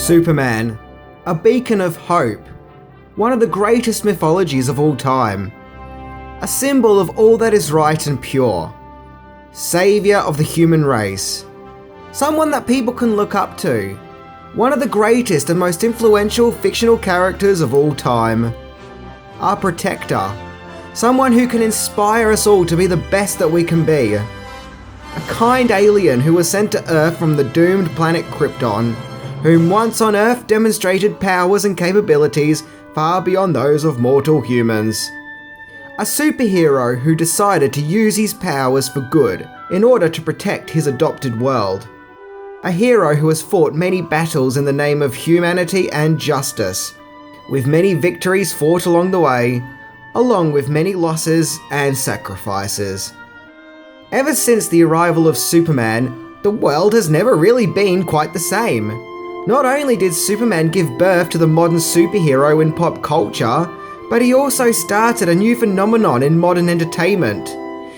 Superman, a beacon of hope, one of the greatest mythologies of all time, a symbol of all that is right and pure, saviour of the human race, someone that people can look up to, one of the greatest and most influential fictional characters of all time, our protector, someone who can inspire us all to be the best that we can be, a kind alien who was sent to Earth from the doomed planet Krypton, whom once on Earth demonstrated powers and capabilities far beyond those of mortal humans. A superhero who decided to use his powers for good in order to protect his adopted world. A hero who has fought many battles in the name of humanity and justice, with many victories fought along the way, along with many losses and sacrifices. Ever since the arrival of Superman, the world has never really been quite the same. Not only did Superman give birth to the modern superhero in pop culture, but he also started a new phenomenon in modern entertainment.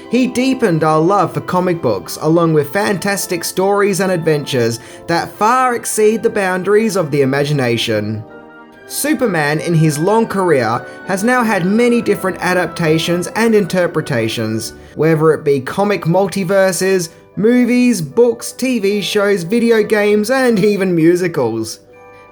He deepened our love for comic books along with fantastic stories and adventures that far exceed the boundaries of the imagination. Superman in his long career has now had many different adaptations and interpretations, whether it be comic multiverses, movies, books, TV shows, video games, and even musicals.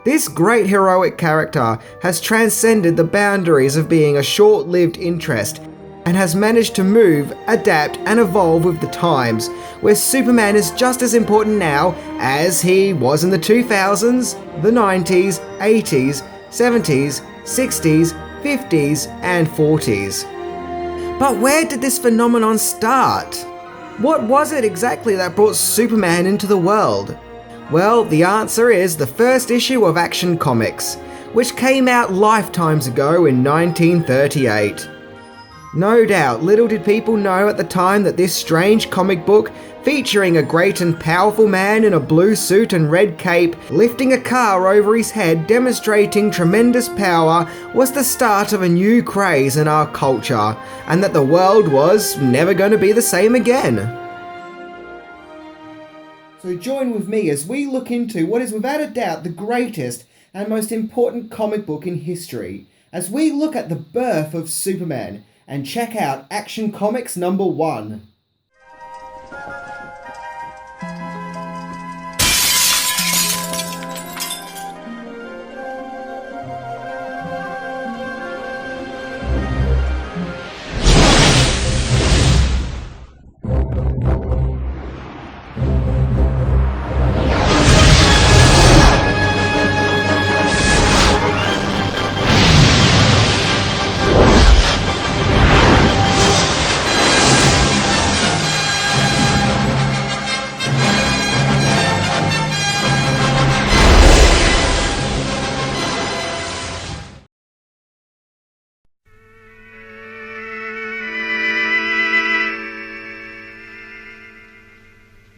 This great heroic character has transcended the boundaries of being a short-lived interest and has managed to move, adapt, and evolve with the times, where Superman is just as important now as he was in the 2000s, the 90s, 80s, 70s, 60s, 50s, and 40s. But where did this phenomenon start? What was it exactly that brought Superman into the world? Well, the answer is the first issue of Action Comics, which came out lifetimes ago in 1938. No doubt, little did people know at the time that this strange comic book, featuring a great and powerful man in a blue suit and red cape, lifting a car over his head demonstrating tremendous power, was the start of a new craze in our culture, and that the world was never going to be the same again. So join with me as we look into what is without a doubt the greatest and most important comic book in history, as we look at the birth of Superman, and check out Action Comics #1.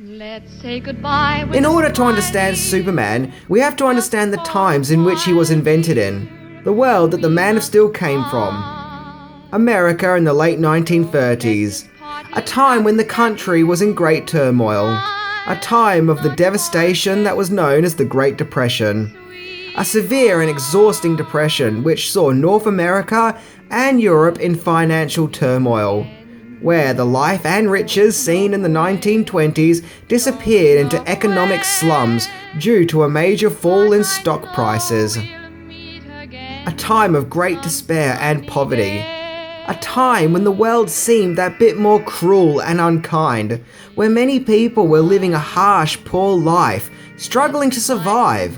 Let's say goodbye. In order to understand Superman, we have to understand the times in which he was invented in, the world that the Man of Steel came from. America in the late 1930s, a time when the country was in great turmoil, a time of the devastation that was known as the Great Depression, a severe and exhausting depression which saw North America and Europe in financial turmoil, where the life and riches seen in the 1920s disappeared into economic slums due to a major fall in stock prices. A time of great despair and poverty. A time when the world seemed that bit more cruel and unkind, where many people were living a harsh, poor life, struggling to survive.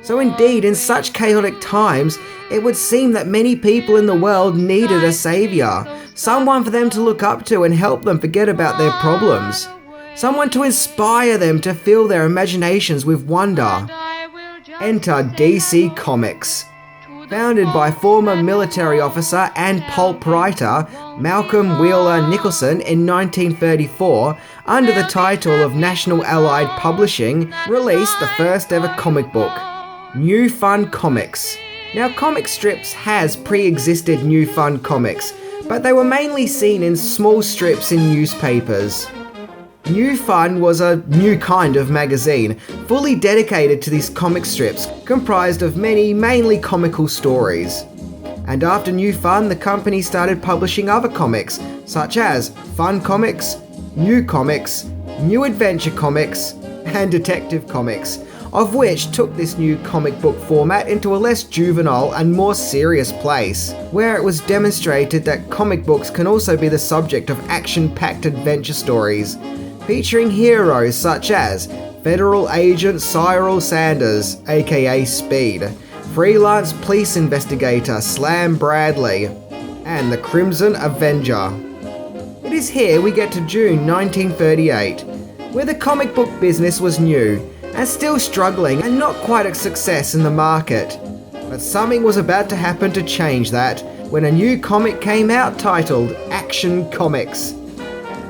So indeed, in such chaotic times, it would seem that many people in the world needed a saviour, someone for them to look up to and help them forget about their problems, someone to inspire them to fill their imaginations with wonder. Enter DC Comics. Founded by former military officer and pulp writer Malcolm Wheeler Nicholson in 1934, under the title of National Allied Publishing, released the first ever comic book, New Fun Comics. Now, comic strips has pre-existed New Fun Comics, but they were mainly seen in small strips in newspapers. No.1 was a new kind of magazine, fully dedicated to these comic strips, comprised of many mainly comical stories. And after No.1, the company started publishing other comics, such as Fun Comics, New Comics, New Adventure Comics, and Detective Comics, of which took this new comic book format into a less juvenile and more serious place, where it was demonstrated that comic books can also be the subject of action-packed adventure stories, featuring heroes such as Federal Agent Cyril Sanders, aka Speed, freelance police investigator Slam Bradley, and the Crimson Avenger. It is here we get to June 1938, where the comic book business was new, and still struggling and not quite a success in the market. But something was about to happen to change that when a new comic came out titled Action Comics.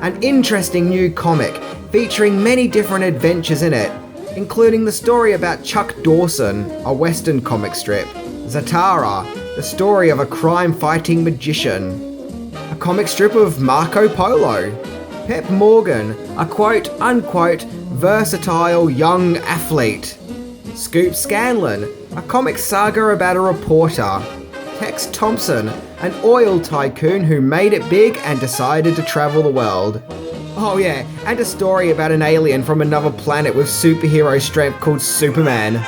An interesting new comic featuring many different adventures in it, including the story about Chuck Dawson, a Western comic strip, Zatara, the story of a crime-fighting magician, a comic strip of Marco Polo, Pep Morgan, a quote-unquote versatile young athlete, Scoop Scanlon, a comic saga about a reporter, Tex Thompson, an oil tycoon who made it big and decided to travel the world. Oh yeah, and a story about an alien from another planet with superhero strength called Superman.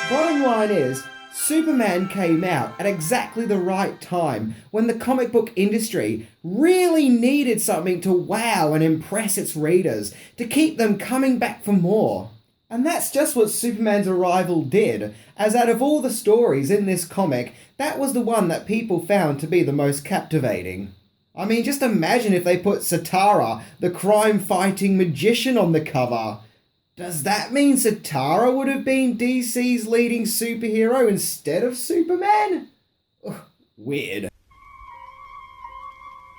Bottom line is, Superman came out at exactly the right time when the comic book industry really needed something to wow and impress its readers, to keep them coming back for more. And that's just what Superman's arrival did, as out of all the stories in this comic, that was the one that people found to be the most captivating. I mean, just imagine if they put Zatara, the crime-fighting magician, on the cover. Does that mean Zatara would have been DC's leading superhero instead of Superman? Ugh, weird.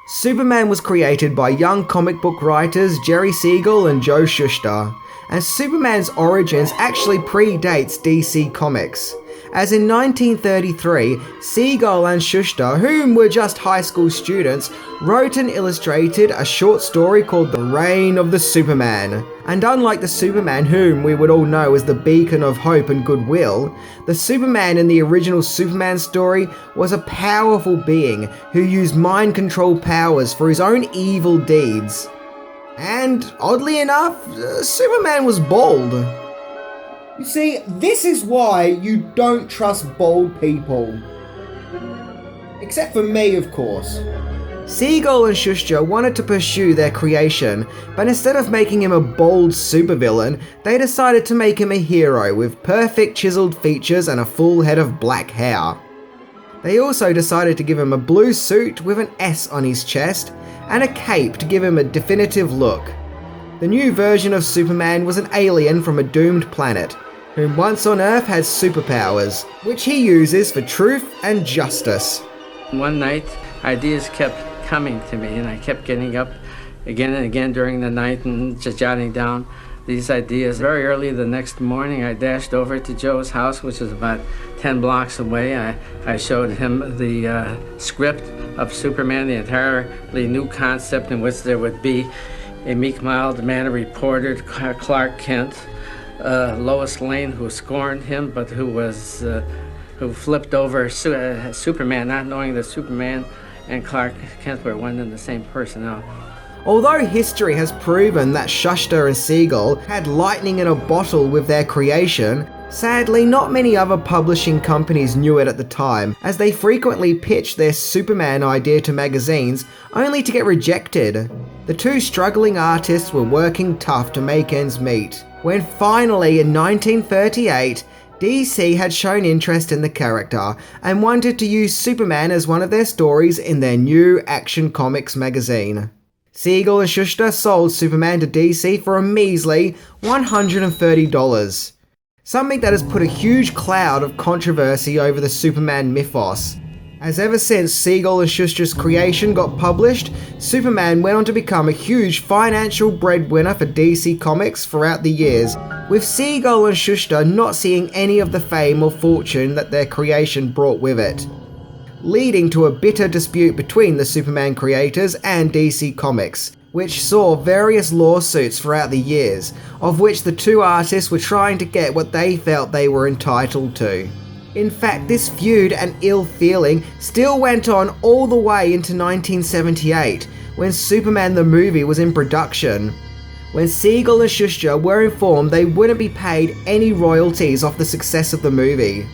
Superman was created by young comic book writers Jerry Siegel and Joe Shuster, and Superman's origins actually predates DC Comics, as in 1933, Siegel and Shuster, whom were just high school students, wrote and illustrated a short story called The Reign of the Superman. And unlike the Superman whom we would all know as the beacon of hope and goodwill, the Superman in the original Superman story was a powerful being who used mind control powers for his own evil deeds. And oddly enough, Superman was bald. You see, this is why you don't trust bald people. Except for me, of course. Siegel and Shuster wanted to pursue their creation, but instead of making him a bold supervillain, they decided to make him a hero with perfect chiseled features and a full head of black hair. They also decided to give him a blue suit with an S on his chest, and a cape to give him a definitive look. The new version of Superman was an alien from a doomed planet, whom once on Earth has superpowers, which he uses for truth and justice. One night, ideas kept coming to me, and I kept getting up again and again during the night and just jotting down these ideas. Very early the next morning, I dashed over to Joe's house, which is about 10 blocks away. I showed him the script of Superman, the entirely new concept in which there would be a meek, mild-mannered reporter, Clark Kent, Lois Lane, who scorned him, but who flipped over Superman, not knowing that Superman and Clark Kent were one and the same person. Now, although history has proven that Shuster and Siegel had lightning in a bottle with their creation, sadly not many other publishing companies knew it at the time, as they frequently pitched their Superman idea to magazines only to get rejected. The two struggling artists were working tough to make ends meet, when finally in 1938, DC had shown interest in the character and wanted to use Superman as one of their stories in their new Action Comics magazine. Siegel and Shuster sold Superman to DC for a measly $130. Something that has put a huge cloud of controversy over the Superman mythos, as ever since Siegel and Shuster's creation got published, Superman went on to become a huge financial breadwinner for DC Comics throughout the years, with Siegel and Shuster not seeing any of the fame or fortune that their creation brought with it, leading to a bitter dispute between the Superman creators and DC Comics, which saw various lawsuits throughout the years, of which the two artists were trying to get what they felt they were entitled to. In fact, this feud and ill feeling still went on all the way into 1978, when Superman the movie was in production, when Siegel and Shuster were informed they wouldn't be paid any royalties off the success of the movie.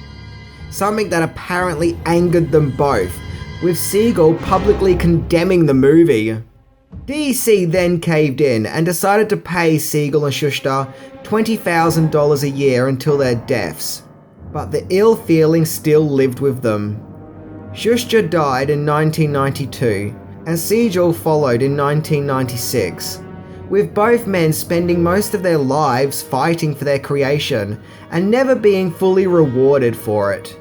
Something that apparently angered them both, with Siegel publicly condemning the movie. DC then caved in and decided to pay Siegel and Shuster $20,000 a year until their deaths, but the ill feeling still lived with them. Shuster died in 1992, and Siegel followed in 1996, with both men spending most of their lives fighting for their creation and never being fully rewarded for it.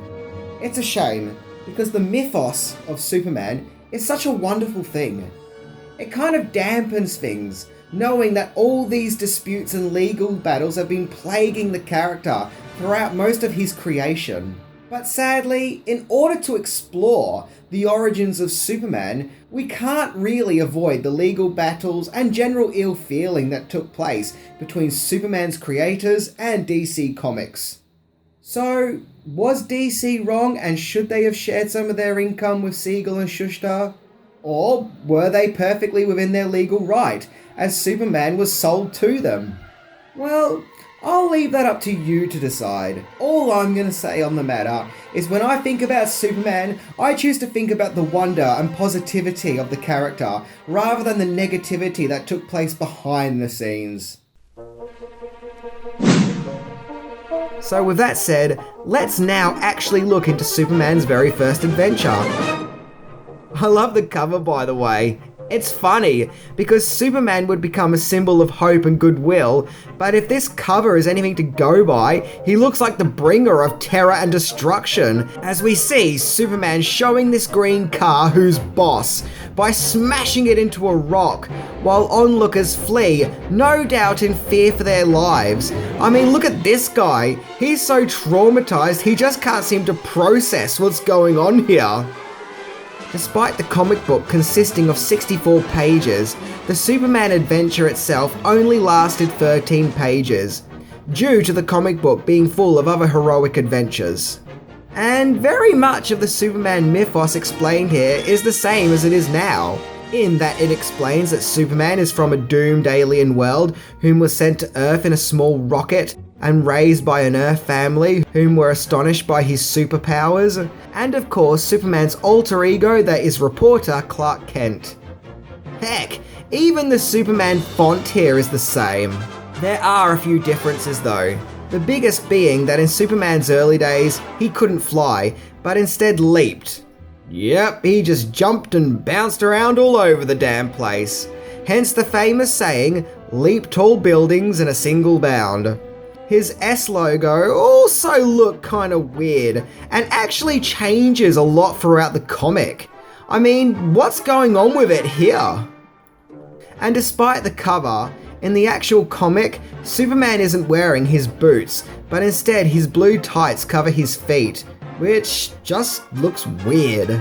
It's a shame, because the mythos of Superman is such a wonderful thing. It kind of dampens things, knowing that all these disputes and legal battles have been plaguing the character throughout most of his creation. But sadly, in order to explore the origins of Superman, we can't really avoid the legal battles and general ill feeling that took place between Superman's creators and DC Comics. So, was DC wrong, and should they have shared some of their income with Siegel and Shuster? Or were they perfectly within their legal right, as Superman was sold to them? Well, I'll leave that up to you to decide. All I'm going to say on the matter is when I think about Superman, I choose to think about the wonder and positivity of the character, rather than the negativity that took place behind the scenes. So with that said, let's now actually look into Superman's very first adventure. I love the cover, by the way. It's funny, because Superman would become a symbol of hope and goodwill, but if this cover is anything to go by, he looks like the bringer of terror and destruction, as we see Superman showing this green car who's boss, by smashing it into a rock, while onlookers flee, no doubt in fear for their lives. I mean, look at this guy. He's so traumatized, he just can't seem to process what's going on here. Despite the comic book consisting of 64 pages, the Superman adventure itself only lasted 13 pages, due to the comic book being full of other heroic adventures. And very much of the Superman mythos explained here is the same as it is now, in that it explains that Superman is from a doomed alien world whom was sent to Earth in a small rocket and raised by an Earth family whom were astonished by his superpowers, and of course Superman's alter ego that is reporter Clark Kent. Heck, even the Superman font here is the same. There are a few differences though, the biggest being that in Superman's early days he couldn't fly, but instead leaped. Yep, he just jumped and bounced around all over the damn place. Hence the famous saying, leap tall buildings in a single bound. His S logo also looked kinda weird, and actually changes a lot throughout the comic. I mean, what's going on with it here? And despite the cover, in the actual comic, Superman isn't wearing his boots, but instead his blue tights cover his feet, which just looks weird.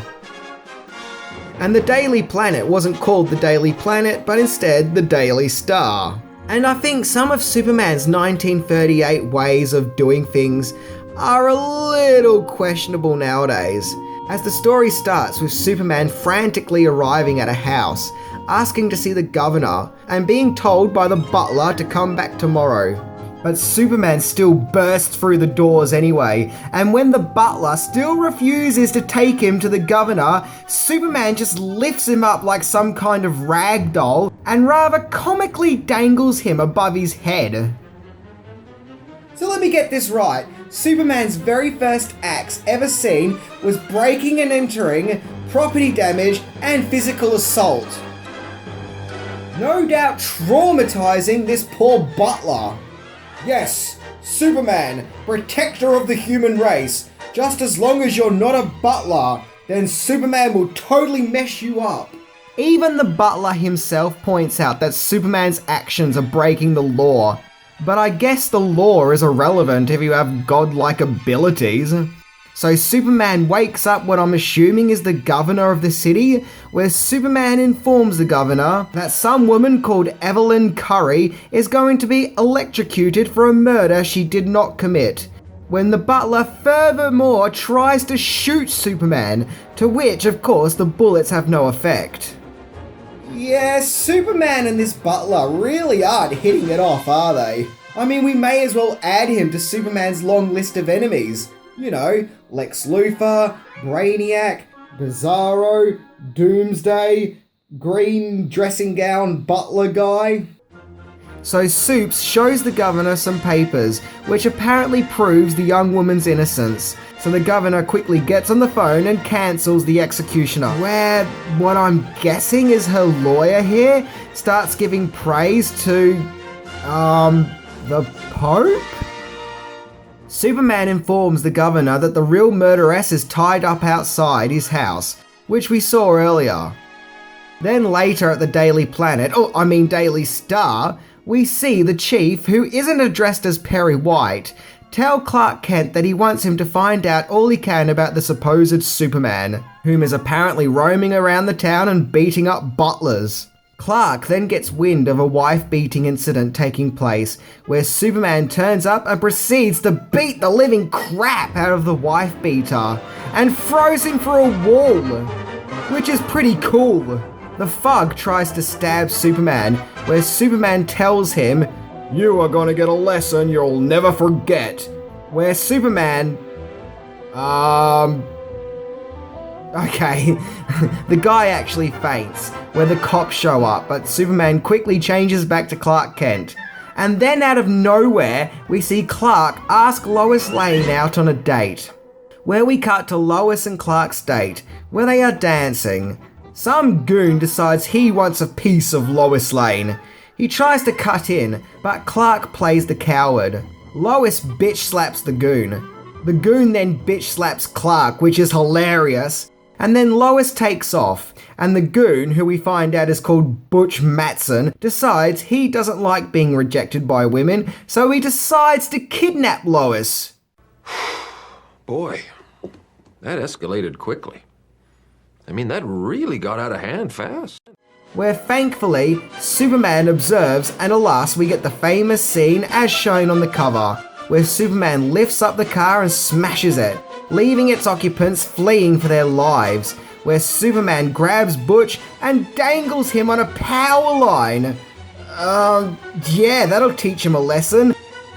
And the Daily Planet wasn't called the Daily Planet, but instead the Daily Star. And I think some of Superman's 1938 ways of doing things are a little questionable nowadays, as the story starts with Superman frantically arriving at a house, asking to see the governor, and being told by the butler to come back tomorrow. But Superman still bursts through the doors anyway, and when the butler still refuses to take him to the governor, Superman just lifts him up like some kind of rag doll and rather comically dangles him above his head. So let me get this right. Superman's very first acts ever seen was breaking and entering, property damage, and physical assault. No doubt traumatizing this poor butler. Yes, Superman, protector of the human race. Just as long as you're not a butler, then Superman will totally mess you up. Even the butler himself points out that Superman's actions are breaking the law. But I guess the law is irrelevant if you have godlike abilities. So Superman wakes up what I'm assuming is the governor of the city, where Superman informs the governor that some woman called Evelyn Curry is going to be electrocuted for a murder she did not commit. When the butler furthermore tries to shoot Superman, to which, of course, the bullets have no effect. Yeah, Superman and this butler really aren't hitting it off, are they? I mean, we may as well add him to Superman's long list of enemies. You know, Lex Luthor, Brainiac, Bizarro, Doomsday, green dressing gown butler guy. So Supes shows the governor some papers, which apparently proves the young woman's innocence. So the governor quickly gets on the phone and cancels the executioner. Where what I'm guessing is her lawyer here starts giving praise to, the Pope? Superman informs the governor that the real murderess is tied up outside his house, which we saw earlier. Then later at the Daily Daily Star, we see the chief, who isn't addressed as Perry White, tell Clark Kent that he wants him to find out all he can about the supposed Superman, whom is apparently roaming around the town and beating up butlers. Clark then gets wind of a wife-beating incident taking place, where Superman turns up and proceeds to beat the living crap out of the wife-beater, and throws him for a wall, which is pretty cool. The Thug tries to stab Superman, where Superman tells him, "You are gonna get a lesson you'll never forget," where Superman... Okay, the guy actually faints, where the cops show up, but Superman quickly changes back to Clark Kent. And then out of nowhere, we see Clark ask Lois Lane out on a date. Where we cut to Lois and Clark's date, where they are dancing. Some goon decides he wants a piece of Lois Lane. He tries to cut in, but Clark plays the coward. Lois bitch slaps the goon. The goon then bitch slaps Clark, which is hilarious. And then Lois takes off, and the goon, who we find out is called Butch Matson, decides he doesn't like being rejected by women, so he decides to kidnap Lois. Boy, that escalated quickly. I mean, that really got out of hand fast. Where thankfully, Superman observes, and alas, we get the famous scene as shown on the cover, where Superman lifts up the car and smashes it, leaving its occupants fleeing for their lives, where Superman grabs Butch and dangles him on a power line. Yeah, that'll teach him a lesson.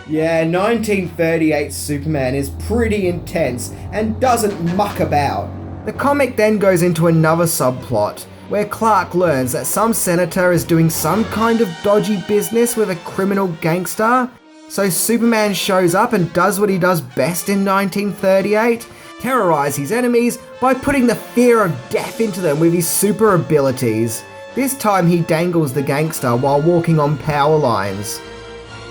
Yeah, 1938 Superman is pretty intense and doesn't muck about. The comic then goes into another subplot, where Clark learns that some senator is doing some kind of dodgy business with a criminal gangster. So Superman shows up and does what he does best in 1938, terrorize his enemies by putting the fear of death into them with his super abilities. This time he dangles the gangster while walking on power lines.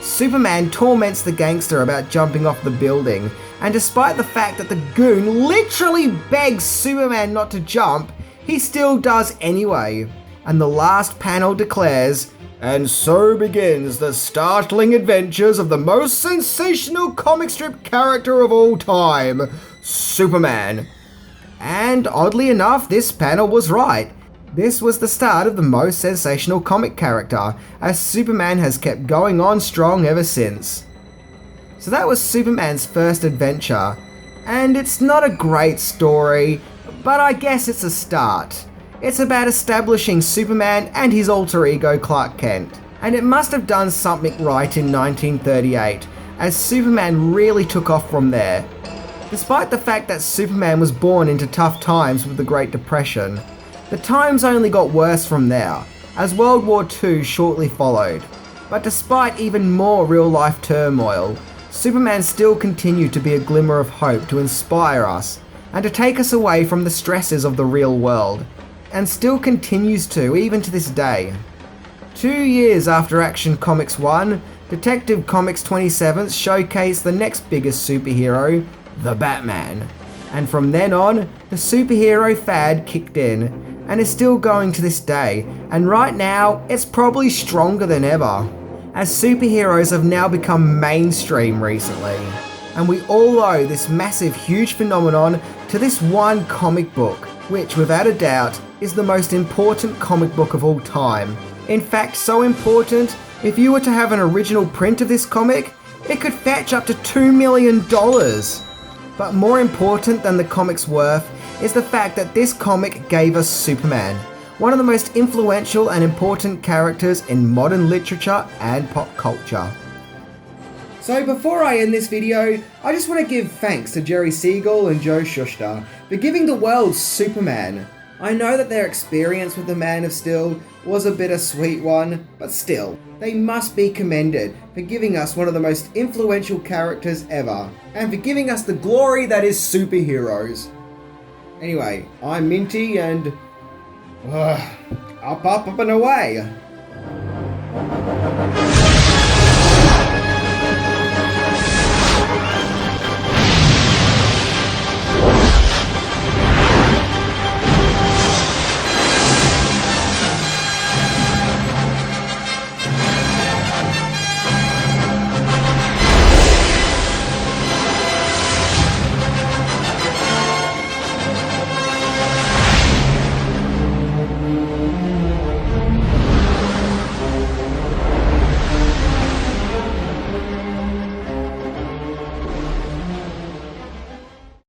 Superman torments the gangster about jumping off the building, and despite the fact that the goon literally begs Superman not to jump, he still does anyway. And the last panel declares, "And so begins the startling adventures of the most sensational comic strip character of all time, Superman." And oddly enough, this panel was right. This was the start of the most sensational comic character, as Superman has kept going on strong ever since. So that was Superman's first adventure, and it's not a great story, but I guess it's a start. It's about establishing Superman and his alter ego Clark Kent, and it must have done something right in 1938, as Superman really took off from there. Despite the fact that Superman was born into tough times with the Great Depression, the times only got worse from there, as World War II shortly followed. But despite even more real-life turmoil, Superman still continued to be a glimmer of hope to inspire us, and to take us away from the stresses of the real world, and still continues to, even to this day. 2 years after Action Comics 1, Detective Comics 27th showcased the next biggest superhero, the Batman. And from then on, the superhero fad kicked in, and is still going to this day, and right now, it's probably stronger than ever, as superheroes have now become mainstream recently. and we all owe this massive, huge phenomenon to this one comic book, which without a doubt is the most important comic book of all time. In fact, so important, if you were to have an original print of this comic, it could fetch up to $2 million. But more important than the comic's worth is the fact that this comic gave us Superman, one of the most influential and important characters in modern literature and pop culture. So before I end this video, I just want to give thanks to Jerry Siegel and Joe Shuster for giving the world Superman. I know that their experience with the Man of Steel was a bittersweet one, but still, they must be commended for giving us one of the most influential characters ever, and for giving us the glory that is superheroes. Anyway, I'm Minty and up and away.